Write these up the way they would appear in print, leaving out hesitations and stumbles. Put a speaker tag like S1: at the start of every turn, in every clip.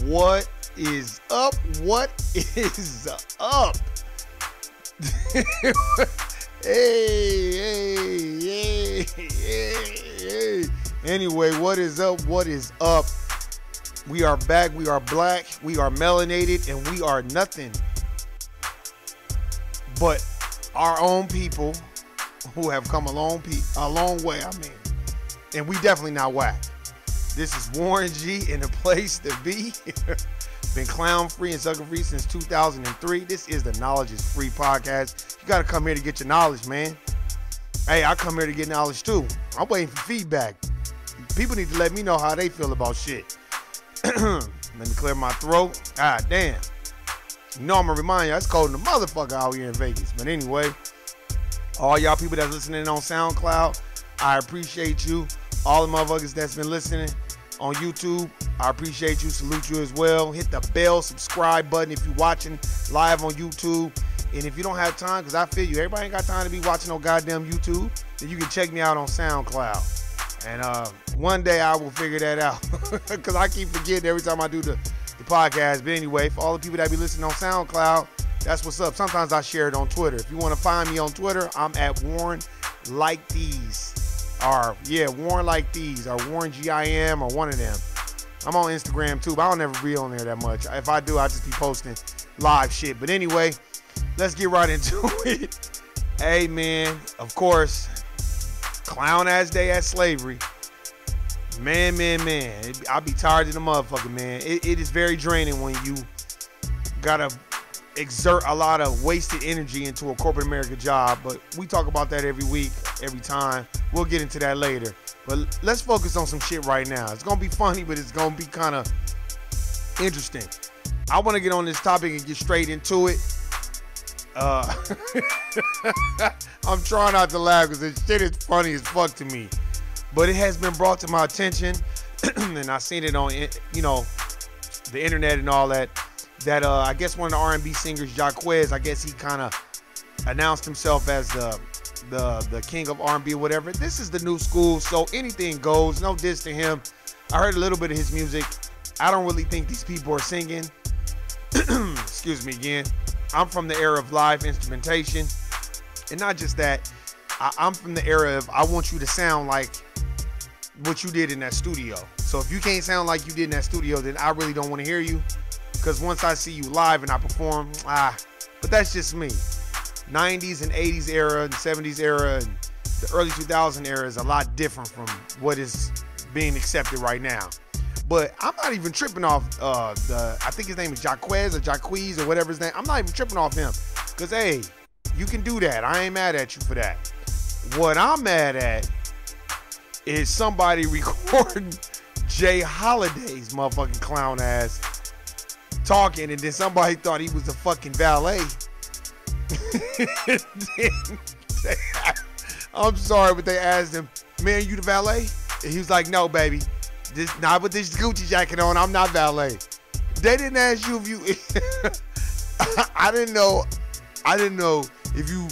S1: What is up? What is up? Hey. Anyway, what is up? What is up? We are back. We are black. We are melanated, and we are nothing but our own people who have come a long way. And we definitely not whack. This is Warren G in the place to be. Been clown free and sucker free since 2003. This is the Knowledge is Free podcast. You got to come here to get your knowledge, man. Hey, I come here to get knowledge too. I'm waiting for feedback. People need to let me know how they feel about shit. Let me clear my throat. God damn. You know I'm going to remind you, it's cold in the motherfucker out here in Vegas. But anyway, all y'all people that's listening on SoundCloud, I appreciate you. All the motherfuckers that's been listening on YouTube, I appreciate you. Salute you as well. Hit the bell, subscribe button if you're watching live on YouTube. And if you don't have time, because I feel you, everybody ain't got time to be watching on goddamn YouTube, then you can check me out on SoundCloud. And one day I will figure that out because I keep forgetting every time I do the podcast. But anyway, for all the people that be listening on SoundCloud, that's what's up. Sometimes I share it on Twitter. If you want to find me on Twitter, I'm at Warren Like These. Or, yeah, Warren Like These. Or Warren GIM or one of them. I'm on Instagram too, but I don't ever be on there that much. If I do, I just be posting live shit. But anyway, let's get right into it. Hey, man, of course, clown-ass day at slavery. Man. I be tired of the motherfucker, man. It is very draining when you gotta exert a lot of wasted energy into a corporate America job. But we talk about that every week, every time. We'll get into that later. But let's focus on some shit right now. It's gonna be funny, but it's gonna be kind of interesting. I want to get on this topic and get straight into it. I'm trying not to laugh because this shit is funny as fuck to me. But it has been brought to my attention, and I seen it on, the internet and all that. That I guess one of the R&B singers, JACQUEES, I guess he kind of announced himself as the king of R&B or whatever. This is the new school, so anything goes. No diss to him. I heard a little bit of his music. I don't really think these people are singing. Excuse me again. I'm from the era of live instrumentation, and not just that. I'm from the era of I want you to sound like what you did in that studio. So if you can't sound like you did in that studio, then I really don't want to hear you. Because once I see you live and I perform, but that's just me. 90s and 80s era and 70s era and the early 2000s era is a lot different from what is being accepted right now. But I'm not even tripping off I think his name is JACQUEES or JACQUEES or whatever his name. I'm not even tripping off him. Because, hey, you can do that. I ain't mad at you for that. What I'm mad at is somebody recording J.Holiday's motherfucking clown ass talking, and then somebody thought he was the fucking valet. I'm sorry, but they asked him, man, you the valet? And he was like, no, baby. Not with this Gucci jacket on, I'm not valet. They didn't ask you if you I didn't know if you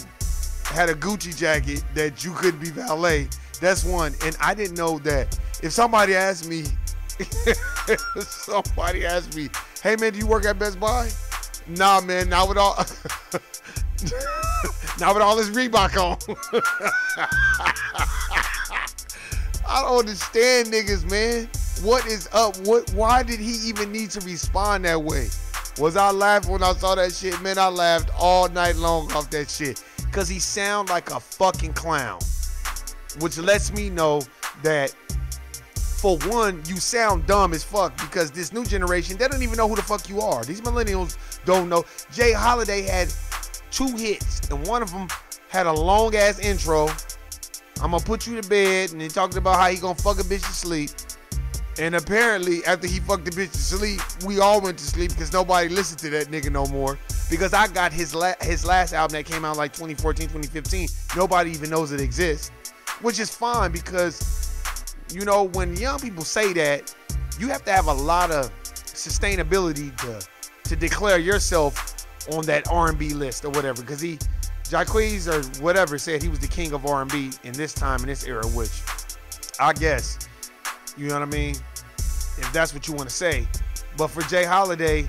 S1: had a Gucci jacket that you couldn't be valet. That's one. And I didn't know that if somebody asked me, hey man, do you work at Best Buy? Nah, man, not with all not with all this Reebok on. I don't understand niggas, man. What is up? Why did he even need to respond that way? Was I laughing when I saw that shit? Man, I laughed all night long off that shit. Cause he sound like a fucking clown. Which lets me know that, for one, you sound dumb as fuck, because this new generation, they don't even know who the fuck you are. These millennials don't know. J.Holiday had 2 hits, and one of them had a long ass intro. I'm gonna put you to bed, and he talked about how he gonna fuck a bitch to sleep. And apparently, after he fucked the bitch to sleep, we all went to sleep because nobody listened to that nigga no more. Because I got his last album that came out like 2014, 2015. Nobody even knows it exists. Which is fine, because, when young people say that, you have to have a lot of sustainability to declare yourself on that R&B list or whatever. Because JACQUEES or whatever said he was the king of R&B in this time, in this era, which I guess, you know what I mean? If that's what you want to say. But for J.Holiday,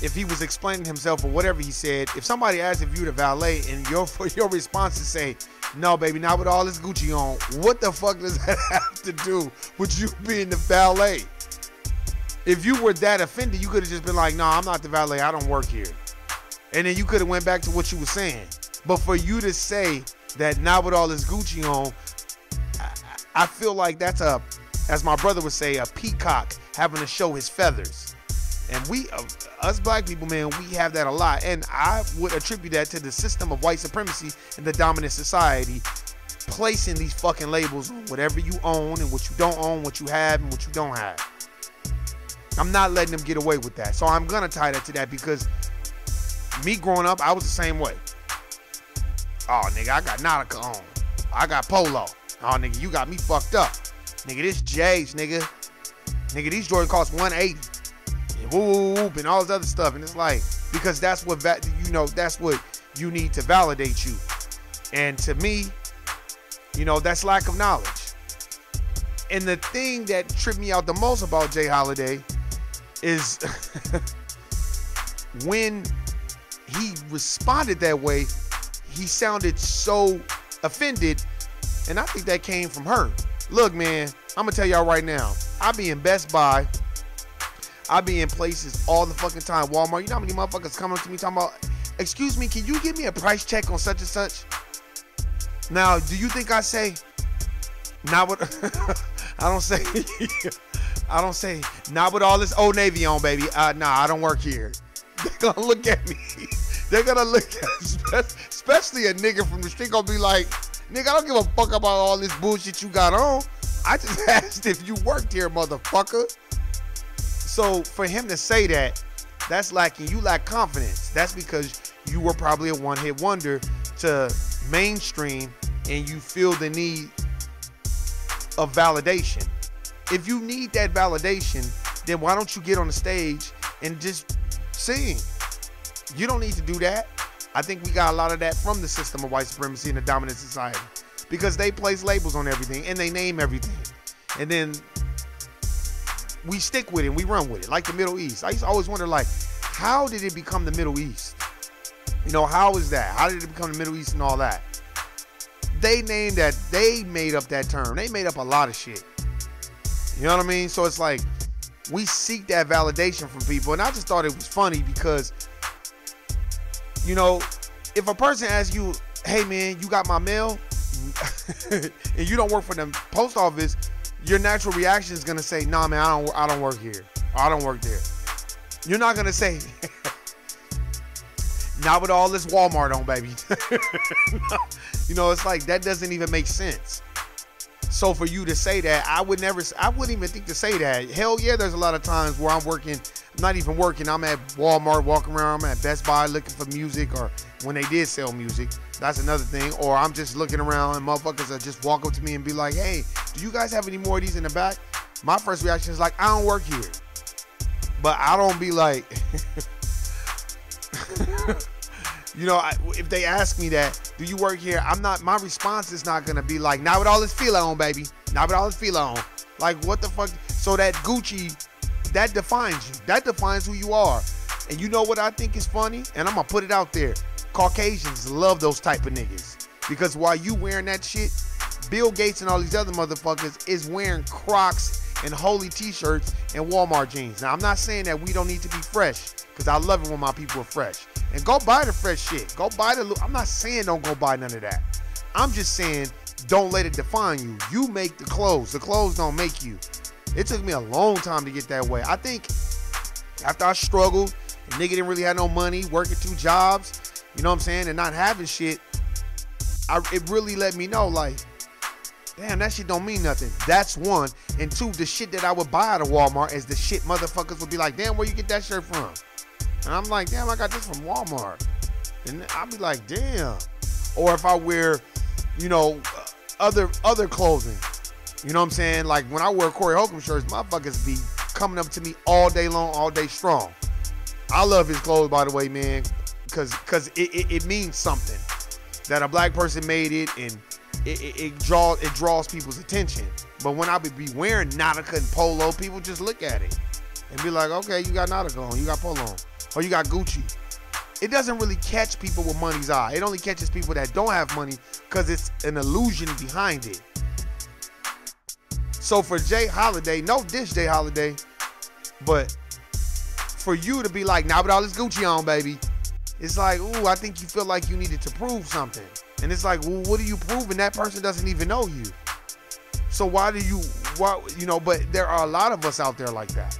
S1: if he was explaining himself or whatever he said, if somebody asked if you're the valet and your response is say, no, baby, not with all this Gucci on, what the fuck does that have to do with you being the valet? If you were that offended, you could have just been like, no, I'm not the valet. I don't work here. And then you could have went back to what you were saying. But for you to say that not with all this Gucci on, I feel like that's a, as my brother would say, a peacock having to show his feathers. And we, us black people, man, we have that a lot. And I would attribute that to the system of white supremacy and the dominant society placing these fucking labels on whatever you own and what you don't own, what you have and what you don't have. I'm not letting them get away with that. So I'm going to tie that to that because me growing up, I was the same way. Oh, nigga, I got Nautica on. I got Polo. Oh, nigga, you got me fucked up. Nigga, this J's, nigga. Nigga, these Jordan cost 180. And whoop, and all this other stuff. And it's like, because that's what, that's what you need to validate you. And to me, that's lack of knowledge. And the thing that tripped me out the most about J.Holiday is when he responded that way, he sounded so offended, and I think that came from her. Look, man, I'm gonna tell y'all right now, I be in Best Buy, I be in places all the fucking time, Walmart. You know how many motherfuckers come up to me talking about, excuse me, can you give me a price check on such and such? Now, do you think I say, not what, I don't say, not with all this Old Navy on, baby. Nah, I don't work here. They're gonna look at me. They're gonna look at, especially a nigga from the street gonna be like, nigga, I don't give a fuck about all this bullshit you got on. I just asked if you worked here, motherfucker. So for him to say that, that's lacking. You lack confidence. That's because you were probably a one-hit wonder to mainstream and you feel the need of validation. If you need that validation, then why don't you get on the stage and just sing? You don't need to do that. I think we got a lot of that from the system of white supremacy and the dominant society because they place labels on everything and they name everything. And then we stick with it and we run with it, like the Middle East. I used to always wonder, like, how did it become the Middle East? How is that? How did it become the Middle East and all that? They named that, they made up that term. They made up a lot of shit. You know what I mean? So it's like, we seek that validation from people. And I just thought it was funny because, if a person asks you, hey man, you got my mail? And you don't work for the post office, your natural reaction is gonna say, nah man, I don't work here. Or I don't work there. You're not gonna say, not with all this Walmart on, baby. It's like, that doesn't even make sense. So for you to say that, I wouldn't even think to say that. Hell yeah, there's a lot of times where I'm working, I'm not even working, I'm at Walmart walking around, I'm at Best Buy looking for music, or when they did sell music, that's another thing. Or I'm just looking around and motherfuckers will just walk up to me and be like, hey, do you guys have any more of these in the back? My first reaction is like, I don't work here. But I don't be like, if they ask me that, do you work here? My response is not gonna be like, not with all this fila on, baby. Not with all this fila on. Like, what the fuck? So that Gucci, that defines you. That defines who you are. And you know what I think is funny? And I'm gonna put it out there. Caucasians love those type of niggas. Because while you wearing that shit, Bill Gates and all these other motherfuckers is wearing Crocs and holy t-shirts and Walmart jeans. Now, I'm not saying that we don't need to be fresh, because I love it when my people are fresh. And go buy the fresh shit. Go buy I'm not saying don't go buy none of that. I'm just saying don't let it define you. You make the clothes. The clothes don't make you. It took me a long time to get that way. I think after I struggled, and nigga didn't really have no money, working 2 jobs, you know what I'm saying, and not having shit, it really let me know, like, damn, that shit don't mean nothing. That's one. And 2, the shit that I would buy out of Walmart is the shit motherfuckers would be like, damn, where you get that shirt from? And I'm like, damn, I got this from Walmart. And I'll be like, damn. Or if I wear, other clothing, you know what I'm saying? Like when I wear Corey Holcomb shirts, motherfuckers be coming up to me all day long, all day strong. I love his clothes, by the way, man, because it means something that a black person made it, and it draws people's attention. But when I be wearing Nautica and Polo, people just look at it. and be like, okay, you got Nautica on, you got Polo on, or you got Gucci. It doesn't really catch people with money's eye. It only catches people that don't have money because it's an illusion behind it. So for J.Holiday, no dish J.Holiday, but for you to be like, nah, but all this Gucci on, baby, it's like, ooh, I think you feel like you needed to prove something. And it's like, well, what are you proving? That person doesn't even know you. So why, but there are a lot of us out there like that.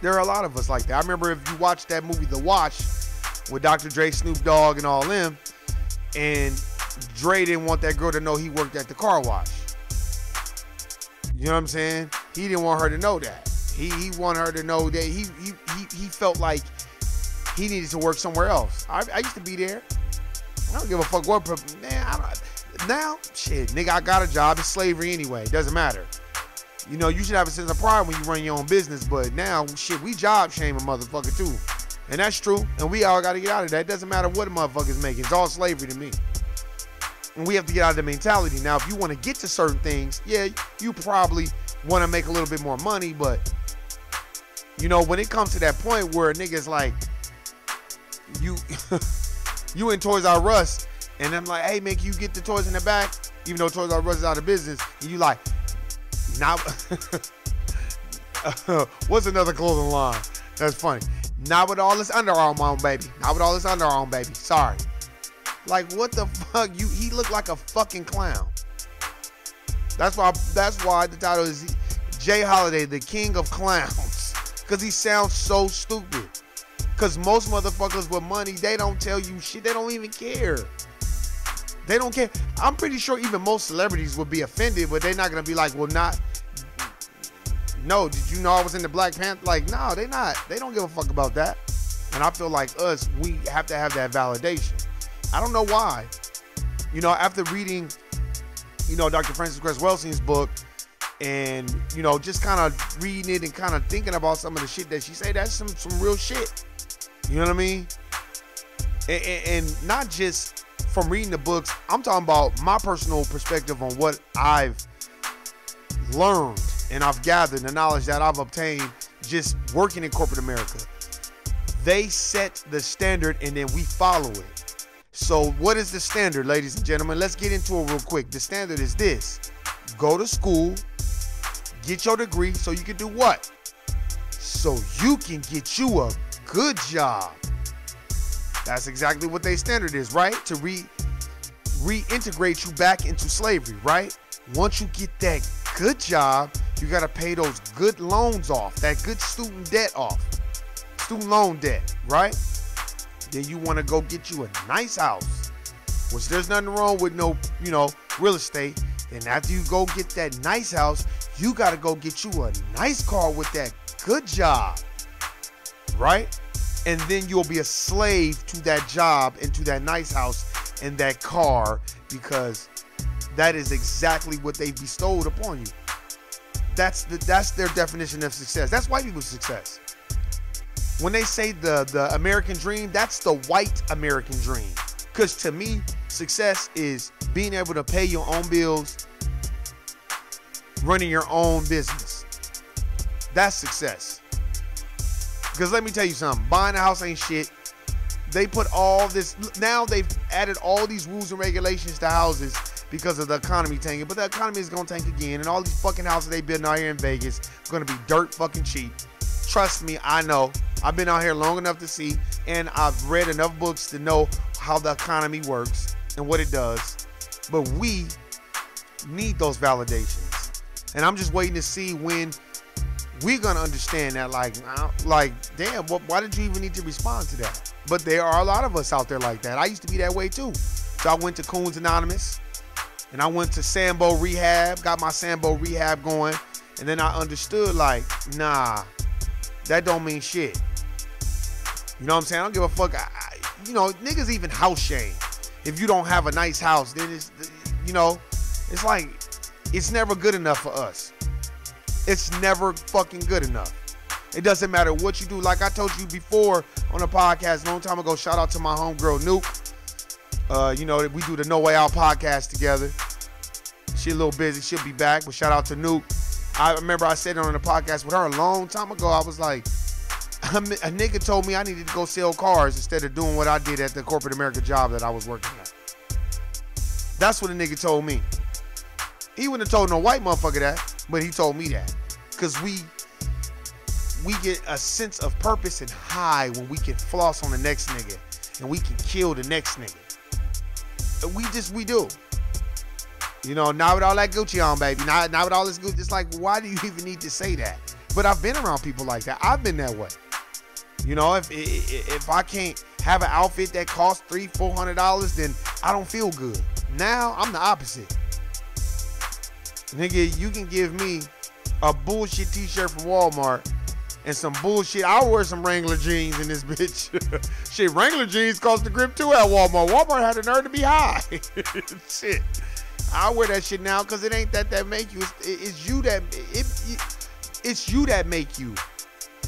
S1: There are a lot of us like that. I remember if you watched that movie, The Watch, with Dr. Dre, Snoop Dogg, and all them, and Dre didn't want that girl to know he worked at the car wash. You know what I'm saying? He didn't want her to know that. He wanted her to know that he felt like he needed to work somewhere else. I used to be there. I don't give a fuck what, man, now, shit, nigga, I got a job. It's slavery anyway. It doesn't matter. You know, you should have a sense of pride when you run your own business, but now, shit, we job shame a motherfucker too. And that's true, and we all got to get out of that. It doesn't matter what a motherfucker's making. It's all slavery to me. And we have to get out of the mentality. Now, if you want to get to certain things, yeah, you probably want to make a little bit more money, but, you know, when it comes to that point where a nigga's like, you in Toys R Us, and I'm like, hey, man, can you get the toys in the back? Even though Toys R Us is out of business, and you like, now, what's another clothing line? That's funny. Not with all this Under Armour on, baby. Not with all this Under Armour, baby. Sorry. Like, what the fuck? He looked like a fucking clown. That's why the title is J.Holiday, the King of Clowns. Because he sounds so stupid. Because most motherfuckers with money, they don't tell you shit. They don't even care. They don't care. I'm pretty sure even most celebrities would be offended, but they're not going to be like, well, not. No, did you know I was in the Black Panther? Like, no, they not. They don't give a fuck about that. And I feel like us, we have to have that validation. I don't know why. You know, after reading, you know, Dr. Frances Cress Welsing's book, and, you know, just kind of reading it and kind of thinking about some of the shit that she say, that's some real shit. You know what I mean? And not just from reading the books, I'm talking about my personal perspective on what I've learned and I've gathered, the knowledge that I've obtained just working in corporate America. They set the standard and then we follow it. So what is the standard, ladies and gentlemen? Let's get into it real quick. The standard is this. Go to school, get your degree so you can do what? So you can get you a good job. That's exactly what their standard is, right? To reintegrate you back into slavery, right? Once you get that good job, you got to pay those good loans off, that good student debt off, student loan debt, right? Then you want to go get you a nice house, which there's nothing wrong with no, you know, real estate. And after you go get that nice house, you got to go get you a nice car with that good job, right? And then you'll be a slave to that job and to that nice house and that car, because that is exactly what they bestowed upon you. That's their definition of success. That's white people's success. When they say the American dream, that's the white American dream. Because to me, success is being able to pay your own bills, running your own business. That's success. Because let me tell you something, buying a house ain't shit. They put all this, now they've added all these rules and regulations to houses because of the economy tanking. But the economy is going to tank again. And all these fucking houses they building out here in Vegas are going to be dirt fucking cheap. Trust me, I know. I've been out here long enough to see, and I've read enough books to know how the economy works and what it does. But we need those validations. And I'm just waiting to see when we're going to understand that, like, damn, why did you even need to respond to that? But there are a lot of us out there like that. I used to be that way too. So I went to Coons Anonymous, and I went to Sambo Rehab, got my Sambo Rehab going, and then I understood, like, nah, that don't mean shit. You know what I'm saying? I don't give a fuck. You know, niggas even house shame. If you don't have a nice house, then it's, you know, it's like, it's never good enough for us. It's never fucking good enough. It doesn't matter what you do. Like I told you before on a podcast a long time ago, shout out to my homegirl, Nuke. You know, we do the No Way Out podcast together. She a little busy. She'll be back, but shout out to Nuke. I remember I said it on the podcast with her a long time ago. I was like, a nigga told me I needed to go sell cars instead of doing what I did at the corporate America job that I was working at. That's what a nigga told me. He wouldn't have told no white motherfucker that, but he told me that. Because we get a sense of purpose and high when we can floss on the next nigga and we can kill the next nigga. We do. You know, not with all that Gucci on, baby. Not with all this Gucci. It's like, why do you even need to say that? But I've been around people like that. I've been that way. You know, if I can't have an outfit that costs $300-400, then I don't feel good. Now I'm the opposite. Nigga, you can give me a bullshit t-shirt from Walmart and some bullshit. I'll wear some Wrangler jeans in this bitch. Shit, Wrangler jeans cost the grip too at Walmart. Walmart had the nerve to be high. Shit. I wear that shit now because it ain't that make you. It's you that it's you that make you.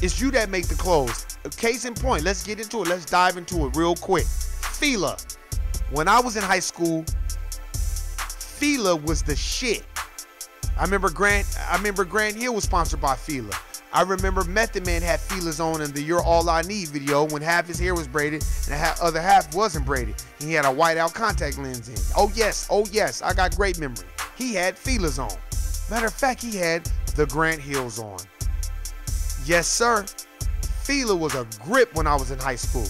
S1: It's you that make the clothes. Case in point, let's get into it. Let's dive into it real quick. Fila. When I was in high school, Fila was the shit. I remember Grant Hill was sponsored by Fila. I remember Method Man had Fila's on in the You're All I Need video when half his hair was braided and the other half wasn't braided. He had a whiteout contact lens in. Oh yes, I got great memory. He had Fila's on. Matter of fact, he had the Grant Hills on. Yes, sir. Fila was a grip when I was in high school.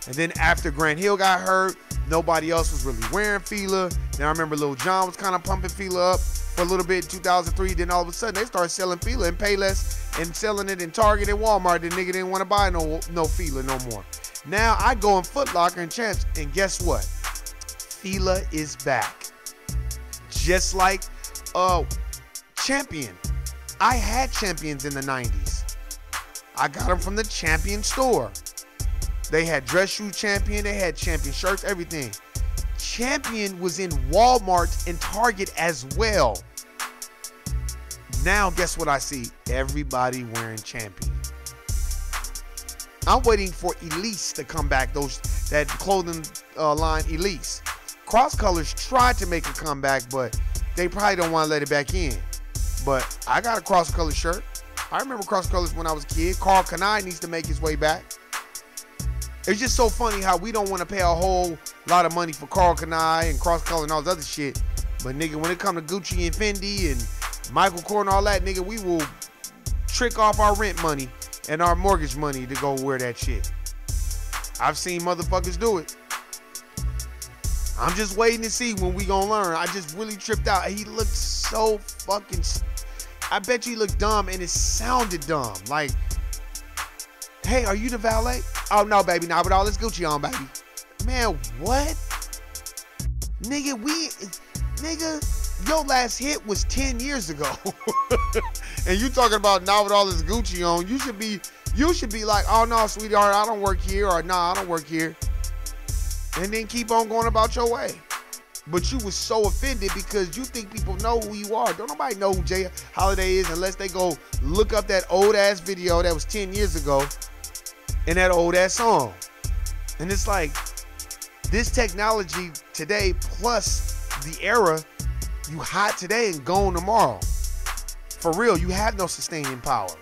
S1: And then after Grant Hill got hurt, nobody else was really wearing Fila. Then I remember Lil Jon was kind of pumping Fila up for a little bit in 2003. Then all of a sudden they started selling Fila and Payless and selling it in Target and Walmart. The nigga didn't want to buy no Fila no more. Now I go in Foot Locker and Champs, and guess what? Fila is back. Just like Champion. I had Champions in the 90s. I got them from the Champion store. They had dress shoe Champion, they had Champion shirts, everything. Champion was in Walmart and Target as well. Now guess what I see? Everybody wearing Champion. I'm waiting for Elise to come back, that clothing line Elise. Cross Colors tried to make a comeback, but they probably don't want to let it back in. But I got a Cross Color shirt. I remember Cross Colors when I was a kid. Carl Kanai needs to make his way back. It's just so funny how we don't want to pay a whole lot of money for Carl Kanai and Cross Color and all this other shit. But nigga, when it come to Gucci and Fendi and Michael Kors and all that, nigga, we will trick off our rent money and our mortgage money to go wear that shit. I've seen motherfuckers do it. I'm just waiting to see when we gonna learn. I just really tripped out. He looked so fucking... I bet you he looked dumb and it sounded dumb. Like, hey, are you the valet? Oh, no, baby, not with all this Gucci on, baby. Man, what? Nigga, your last hit was 10 years ago. And you talking about not with all this Gucci on. You should be like, oh, no, sweetheart, I don't work here. Or, nah, I don't work here. And then keep on going about your way. But you was so offended because you think people know who you are. Don't nobody know who J.Holiday is unless they go look up that old-ass video that was 10 years ago and that old-ass song. And it's like, this technology today plus the era, you hot today and gone tomorrow. For real, you have no sustaining power.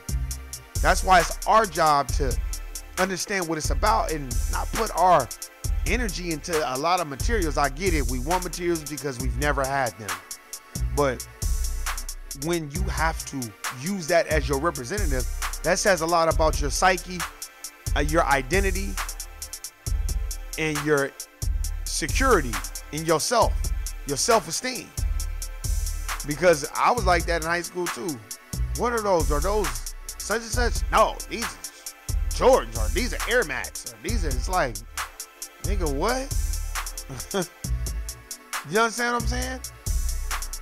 S1: That's why it's our job to understand what it's about and not put our energy into a lot of materials. I get it. We want materials because we've never had them. But when you have to use that as your representative, that says a lot about your psyche, your identity, and your security in yourself, your self-esteem. Because I was like that in high school too. What are those? Are those such and such? No, these are Jordans, or these are Air Max, or these are, it's like, nigga, what? You understand what I'm saying?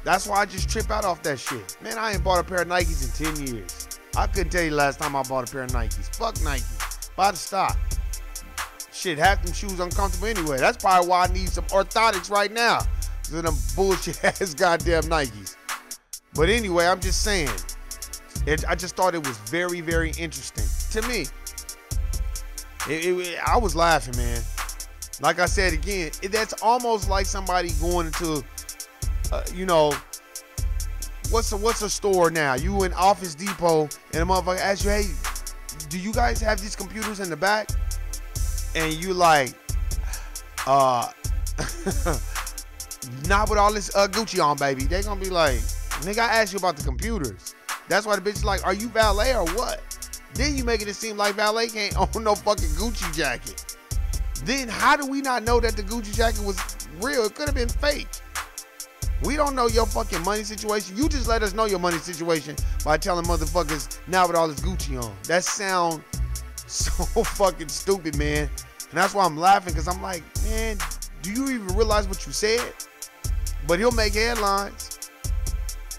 S1: That's why I just trip out off that shit. Man, I ain't bought a pair of Nikes in 10 years. I couldn't tell you the last time I bought a pair of Nikes. Fuck Nike. Buy the stock. Shit, half them shoes uncomfortable anyway. That's probably why I need some orthotics right now. Because of them bullshit ass goddamn Nikes. But anyway, I'm just saying. I just thought it was very, very interesting. To me, I was laughing, man. Like I said again, that's almost like somebody going into, what's a store now? You in Office Depot and a motherfucker asks you, hey, do you guys have these computers in the back? And you like, not with all this Gucci on, baby. They gonna be like, nigga, I asked you about the computers. That's why the bitch is like, are you valet or what? Then you making it seem like valet can't own no fucking Gucci jacket. Then how do we not know that the Gucci jacket was real? It could have been fake. We don't know your fucking money situation. You just let us know your money situation by telling motherfuckers now with all this Gucci on. That sound so fucking stupid, man. And that's why I'm laughing, because I'm like, man, do you even realize what you said? But he'll make headlines.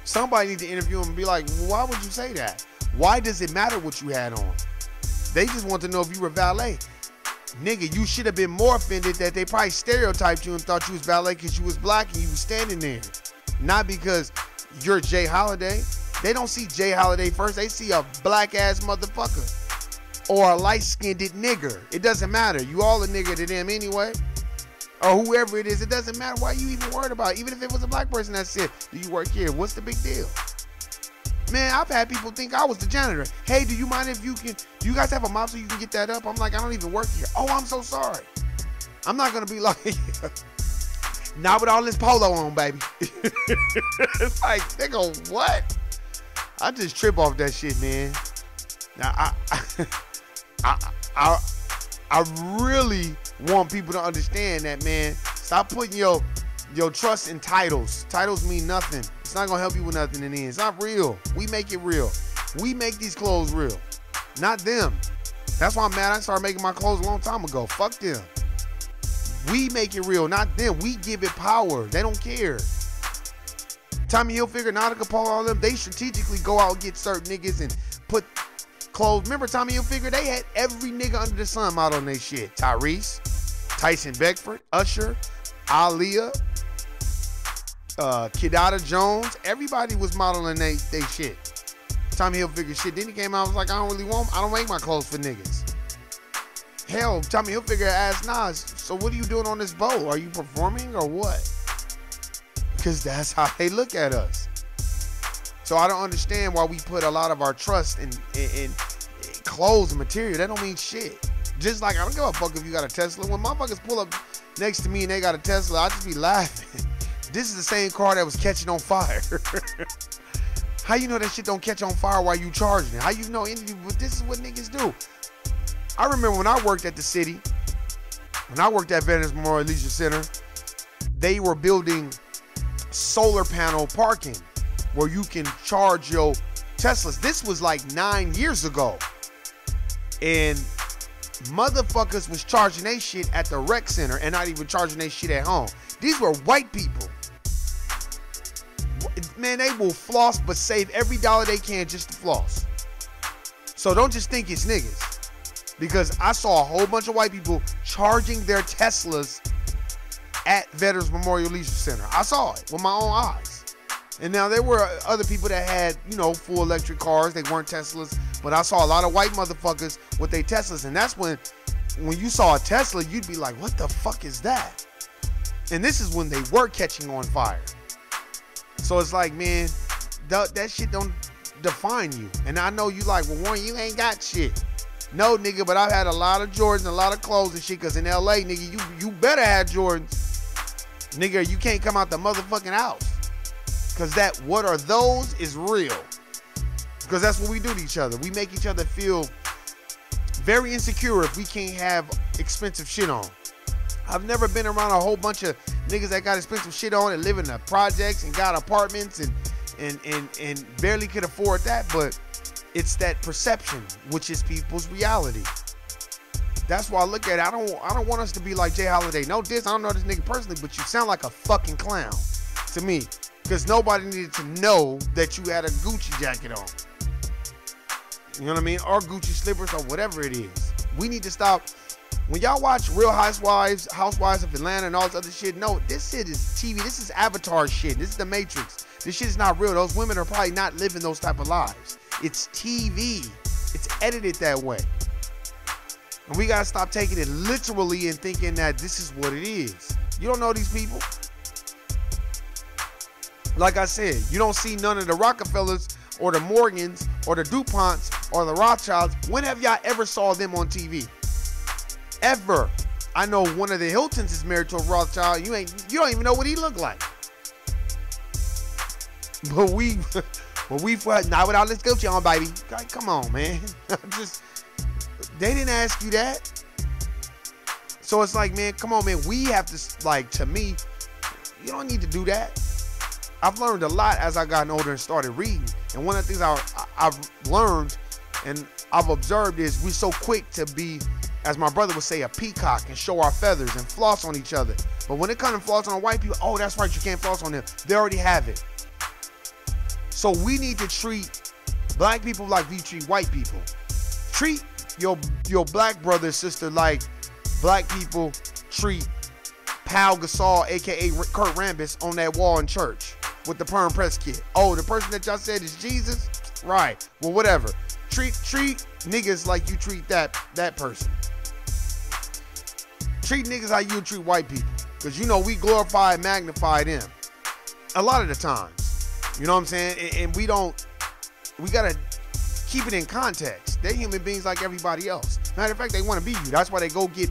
S1: Somebody need to interview him and be like, why would you say that? Why does it matter what you had on? They just want to know if you were valet. Nigga, you should have been more offended that they probably stereotyped you and thought you was valet because you was black and you was standing there. Not because you're J.Holiday. They don't see J.Holiday first. They see a black ass motherfucker or a light-skinned nigger. It doesn't matter. You all a nigger to them anyway. Or whoever it is, it doesn't matter. Why you even worried about it? Even if it was a black person that said, do you work here? What's the big deal? Man, I've had people think I was the janitor. Hey, do you mind if do you guys have a mop so you can get that up? I'm like, I don't even work here. Oh, I'm so sorry. I'm not gonna be like, not with all this polo on, baby. It's like, nigga, what? I just trip off that shit, man. Now, I really want people to understand that, man. Stop putting your trust in titles. Titles mean nothing. It's not gonna help you with nothing in the end. It's not real. We make it real. We make these clothes real, not them. That's why I'm mad. I started making my clothes a long time ago. Fuck them. We make it real, not them. We give it power. They don't care. Tommy Hilfiger, Nautica, Paul, all them, they strategically go out and get certain niggas and put clothes. Remember Tommy Hilfiger? They had every nigga under the sun out on their shit. Tyrese, Tyson Beckford, Usher, Aaliyah, Kidada Jones, everybody was modeling they shit. Tommy Hilfiger shit. Then he came out and was like, I don't make my clothes for niggas. Hell, Tommy Hilfiger asked Nas, so what are you doing on this boat? Are you performing or what? Because that's how they look at us. So I don't understand why we put a lot of our trust in clothes and material. That don't mean shit. Just like, I don't give a fuck if you got a Tesla. When motherfuckers pull up next to me and they got a Tesla, I just be laughing. This is the same car that was catching on fire. How you know that shit don't catch on fire while you charging it? How you know anything? But this is what niggas do. I remember when I worked at the city, when I worked at Veterans Memorial Leisure Center, they were building solar panel parking where you can charge your Teslas. This was like 9 years ago. And motherfuckers was charging their shit at the rec center and not even charging their shit at home. These were white people. Man, they will floss but save every dollar they can just to floss. So don't just think it's niggas. Because I saw a whole bunch of white people charging their Teslas at Veterans Memorial Leisure Center. I saw it with my own eyes. And now there were other people that had, you know, full electric cars. They weren't Teslas. But I saw a lot of white motherfuckers with their Teslas. And that's when you saw a Tesla, you'd be like, what the fuck is that? And this is when they were catching on fire. So it's like, man, that shit don't define you. And I know you like, well, Warren, you ain't got shit. No, nigga, but I've had a lot of Jordans and a lot of clothes and shit, because in LA, nigga, you better have Jordans. Nigga, you can't come out the motherfucking house. Because that what are those is real. Because that's what we do to each other. We make each other feel very insecure if we can't have expensive shit on. I've never been around a whole bunch of niggas that got expensive shit on and live in the projects and got apartments and barely could afford that, but it's that perception, which is people's reality. That's why I look at it. I don't want us to be like J.Holiday. No diss, I don't know this nigga personally, but you sound like a fucking clown to me. Because nobody needed to know that you had a Gucci jacket on. You know what I mean? Or Gucci slippers or whatever it is. We need to stop. When y'all watch Real Housewives of Atlanta and all this other shit, no, this shit is TV. This is Avatar shit. This is the Matrix. This shit is not real. Those women are probably not living those type of lives. It's TV. It's edited that way. And we gotta stop taking it literally and thinking that this is what it is. You don't know these people. Like I said, you don't see none of the Rockefellers or the Morgans or the DuPonts or the Rothschilds. When have y'all ever saw them on TV? Ever. I know one of the Hiltons is married to a Rothschild. You don't even know what he looked like. But we not without this Gucci on, baby. God, come on, man. They didn't ask you that. So it's like, man, come on, man. We have to, like, to me, you don't need to do that. I've learned a lot as I gotten older and started reading. And one of the things I've learned and I've observed is we're so quick to be, as my brother would say, a peacock and show our feathers and floss on each other. But when it comes to floss on white people, oh, that's right, you can't floss on them. They already have it. So we need to treat black people like we treat white people. Treat your black brother and sister like black people treat Pal Gasol, aka Kurt Rambis, on that wall in church with the perm press kit. Oh, the person that y'all said is Jesus? Right. Well, whatever. Treat niggas like you treat that person. Treat niggas how you treat white people. Because you know we glorify and magnify them. A lot of the times. You know what I'm saying? And we gotta keep it in context. They're human beings like everybody else. Matter of fact, they want to be you. That's why they go get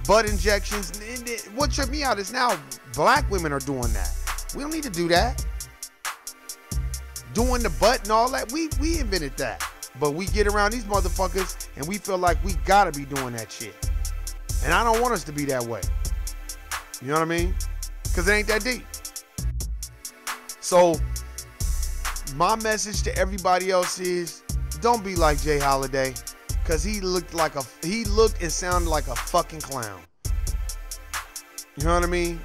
S1: butt injections. And what tripped me out is now black women are doing that. We don't need to do that. Doing the butt and all that, we invented that. But we get around these motherfuckers and we feel like we gotta be doing that shit. And I don't want us to be that way. You know what I mean? Because it ain't that deep. So my message to everybody else is, don't be like J.Holiday, because he looked and sounded like a fucking clown. You know what I mean?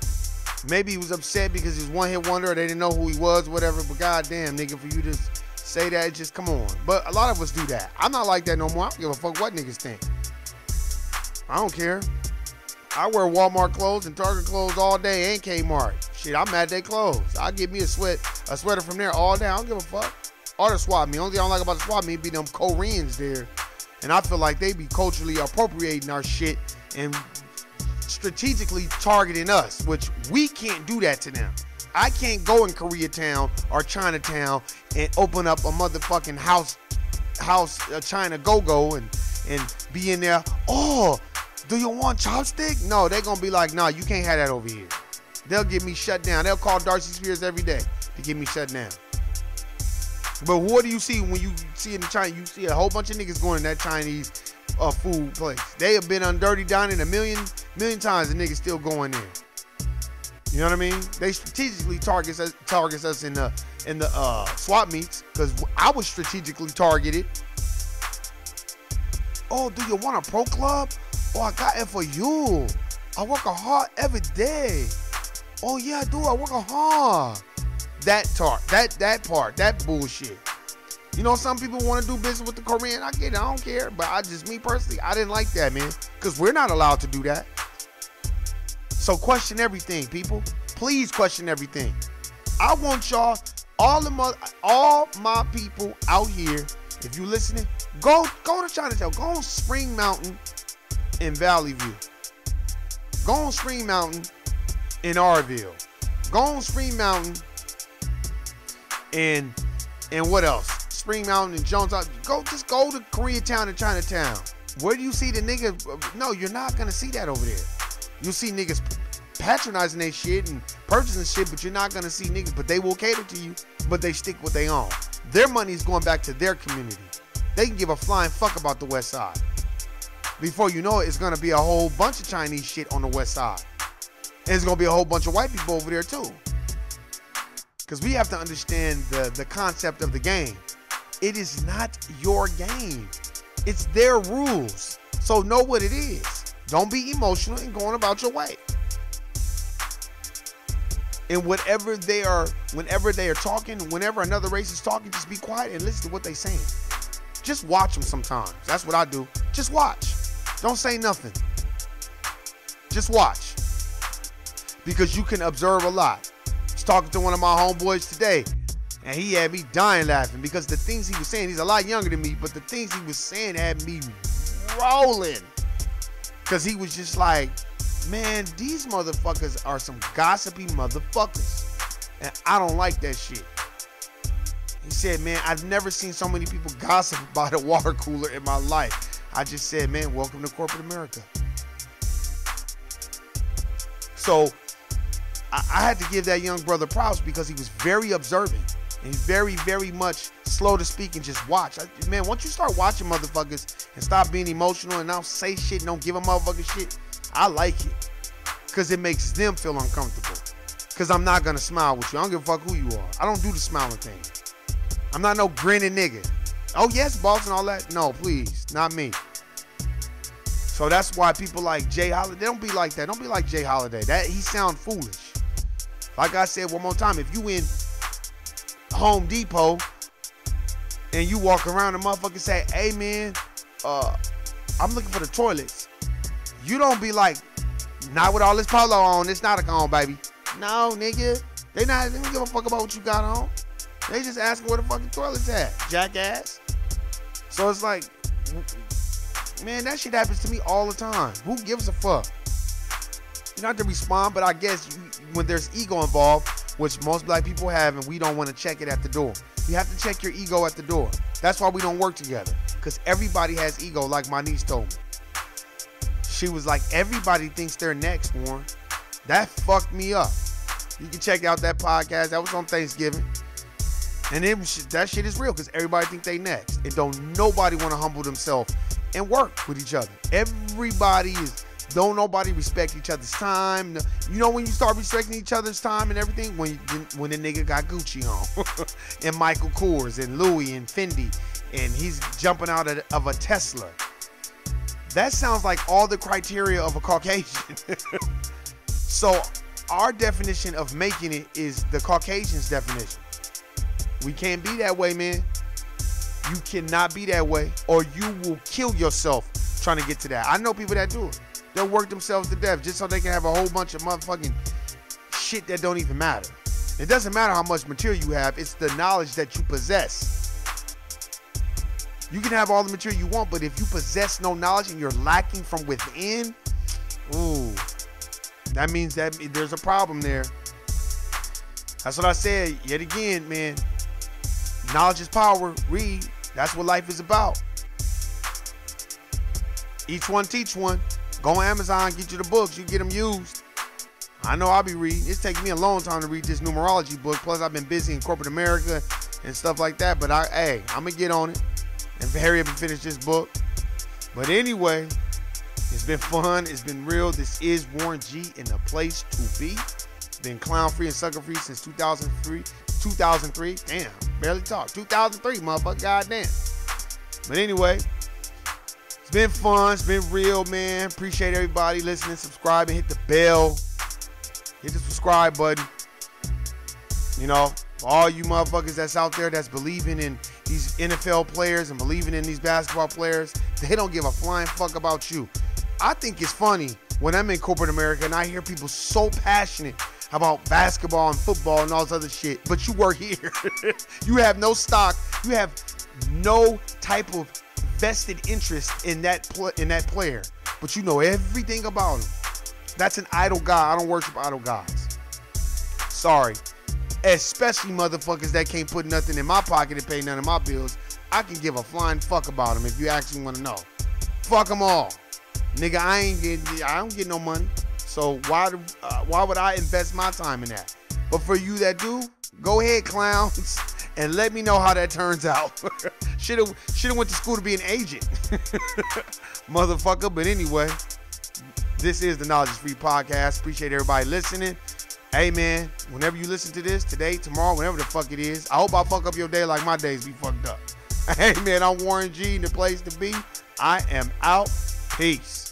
S1: Maybe he was upset because he's one-hit wonder or they didn't know who he was, whatever. But goddamn, nigga, for you to say that, just come on. But a lot of us do that. I'm not like that no more. I don't give a fuck what niggas think. I don't care. I wear Walmart clothes and Target clothes all day and Kmart. Shit, I'm mad at their clothes. I'll give me a sweater from there all day. I don't give a fuck. Or the swap meet. Only thing I don't like about the swap meet be them Koreans there. And I feel like they be culturally appropriating our shit and strategically targeting us, which we can't do that to them. I can't go in Koreatown or Chinatown and open up a motherfucking house China go-go and be in there. Oh, do you want chopstick? No, they're going to be like, nah, you can't have that over here. They'll get me shut down. They'll call Darcy Spears every day to get me shut down. But what do you see when you see in China? You see a whole bunch of niggas going in that Chinese food place. They have been on Dirty Dining a million times, and niggas still going there. You know what I mean? They strategically targets us in the swap meets because I was strategically targeted. Oh, do you want a pro club? Oh, I got it for you. I work hard every day. Oh yeah, I do. I work hard. That bullshit. You know, some people want to do business with the Korean. I get it. I don't care. But me personally, I didn't like that, man. Because we're not allowed to do that. So question everything, people. Please question everything. I want y'all, all my people out here, if you listening, go to Chinatown. Go on Spring Mountain in Valley View. Go on Spring Mountain in Arville. Go on Spring Mountain and what else? Spring Mountain and Jones. Just go to Koreatown and Chinatown. Where do you see the nigga? No, you're not gonna see that over there. You'll see niggas patronizing their shit and purchasing shit, but you're not gonna see niggas. But they will cater to you, but they stick with their own. Their money's going back to their community. They can give a flying fuck about the West Side. Before you know it, it's gonna be a whole bunch of Chinese shit on the West Side. And it's gonna be a whole bunch of white people over there too. Because we have to understand the concept of the game. It is not your game. It's their rules. So know what it is. Don't be emotional and going about your way. And whenever they are talking, whenever another race is talking, just be quiet and listen to what they're saying. Just watch them sometimes. That's what I do. Just watch. Don't say nothing. Just watch. Because you can observe a lot. I was talking to one of my homeboys today, and he had me dying laughing because the things he was saying, he's a lot younger than me, but the things he was saying had me rolling. Because he was just like, man, these motherfuckers are some gossipy motherfuckers. And I don't like that shit. He said, man, I've never seen so many people gossip about a water cooler in my life. I just said, man, welcome to corporate America. So I had to give that young brother props because he was very observant and very, very much slow to speak and just watch. Man, once you start watching motherfuckers and stop being emotional and don't say shit and don't give a motherfucker shit, I like it because it makes them feel uncomfortable. Because I'm not going to smile with you. I don't give a fuck who you are. I don't do the smiling thing. I'm not no grinning nigga. Oh, yes, boss and all that. No, please, not me. So that's why people like J.Holiday, they don't be like that. Don't be like J.Holiday. He sound foolish. Like I said one more time, if you in Home Depot and you walk around and motherfucker say, hey man, I'm looking for the toilets. You don't be like, not with all this polo on, it's not a con, baby. No, nigga. They don't give a fuck about what you got on. They just asking where the fucking toilet's at, jackass. So it's like, man, that shit happens to me all the time. Who gives a fuck? You don't have to respond, but I guess when there's ego involved, which most black people have, and we don't want to check it at the door. You have to check your ego at the door. That's why we don't work together, because everybody has ego, like my niece told me. She was like, everybody thinks they're next, Warren. That fucked me up. You can check out that podcast. That was on Thanksgiving. And that shit is real because everybody think they next. And don't nobody want to humble themselves and work with each other. Don't nobody respect each other's time. You know when you start respecting each other's time and everything? When the nigga got Gucci on. And Michael Kors and Louis and Fendi. And he's jumping out of a Tesla. That sounds like all the criteria of a Caucasian. So our definition of making it is the Caucasian's definition. We can't be that way, man. You cannot be that way or you will kill yourself trying to get to that. I know people that do it. They'll work themselves to death just so they can have a whole bunch of motherfucking shit that don't even matter. It doesn't matter how much material you have. It's the knowledge that you possess. You can have all the material you want, but if you possess no knowledge and you're lacking from within, ooh, that means that there's a problem there. That's what I said yet again, man. Knowledge is power. Read. That's what life is about. Each one teach one. Go on Amazon, get you the books. You get them used. I know I'll be reading. It's taking me a long time to read this numerology book. Plus, I've been busy in corporate America and stuff like that. But I'm going to get on it and hurry up and finish this book. But anyway, it's been fun. It's been real. This is Warren G in the place to be. Been clown free and sucker free since 2003. 2003. Damn, barely talk. 2003, motherfucker. Goddamn. But anyway, it's been fun. It's been real, man. Appreciate everybody listening, subscribing, hit the bell, hit the subscribe button. You know, all you motherfuckers that's out there that's believing in these NFL players and believing in these basketball players, they don't give a flying fuck about you. I think it's funny when I'm in corporate America and I hear people so passionate about basketball and football and all this other shit, but you work here. You have no stock. You have no type of vested interest in that player, but you know everything about him. That's an idol god. I don't worship idol gods. Sorry. Especially motherfuckers that can't put nothing in my pocket and pay none of my bills. I can give a flying fuck about them if you actually want to know. Fuck them all. Nigga, I don't get no money. So why would I invest my time in that? But for you that do, go ahead, clowns, and let me know how that turns out. Shoulda went to school to be an agent. Motherfucker. But anyway, this is the Knowledge is Free podcast. Appreciate everybody listening. Hey man, whenever you listen to this, today, tomorrow, whenever the fuck it is, I hope I fuck up your day like my days be fucked up. Hey man, I'm Warren G in the place to be. I am out. Peace.